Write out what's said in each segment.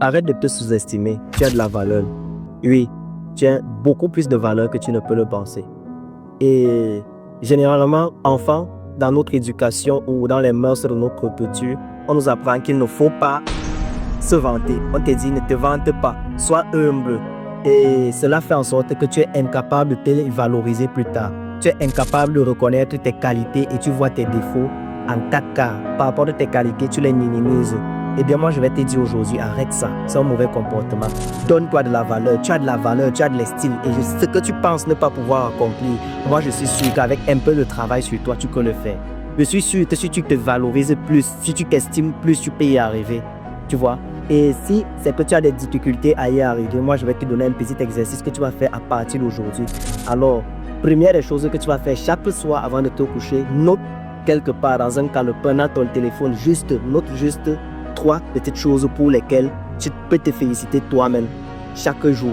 Arrête de te sous-estimer. Tu as de la valeur. Oui, tu as beaucoup plus de valeur que tu ne peux le penser. Et généralement, enfant, dans notre éducation ou dans les mœurs de notre culture, on nous apprend qu'il ne faut pas se vanter. On te dit ne te vante pas, sois humble. Et cela fait en sorte que tu es incapable de te valoriser plus tard. Tu es incapable de reconnaître tes qualités et tu vois tes défauts en ta cas. Par rapport à tes qualités, tu les minimises. Eh bien, moi, je vais te dire aujourd'hui, arrête ça. C'est un mauvais comportement. Donne-toi de la valeur. Tu as de la valeur, tu as de l'estime. Et ce que tu penses ne pas pouvoir accomplir, moi, je suis sûr qu'avec un peu de travail sur toi, tu peux le faire. Je suis sûr que si tu te valorises plus, si tu t'estimes plus, tu peux y arriver. Tu vois? Et si c'est que tu as des difficultés à y arriver, moi, je vais te donner un petit exercice que tu vas faire à partir d'aujourd'hui. Alors, première des choses que tu vas faire chaque soir avant de te coucher, note quelque part dans un calepin, dans ton téléphone, note juste 3 petites choses pour lesquelles tu peux te féliciter toi-même chaque jour.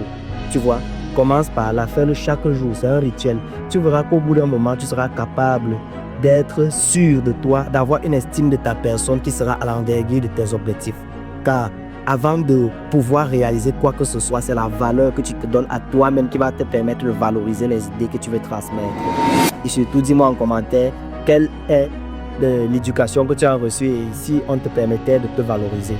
Tu vois, commence par la faire chaque jour, c'est un rituel. Tu verras qu'au bout d'un moment, tu seras capable d'être sûr de toi, d'avoir une estime de ta personne qui sera à l'envergure de tes objectifs. Car avant de pouvoir réaliser quoi que ce soit, c'est la valeur que tu te donnes à toi-même qui va te permettre de valoriser les idées que tu veux transmettre. Et surtout, dis-moi en commentaire quelle est l'éducation que tu as reçue et si on te permettait de te valoriser.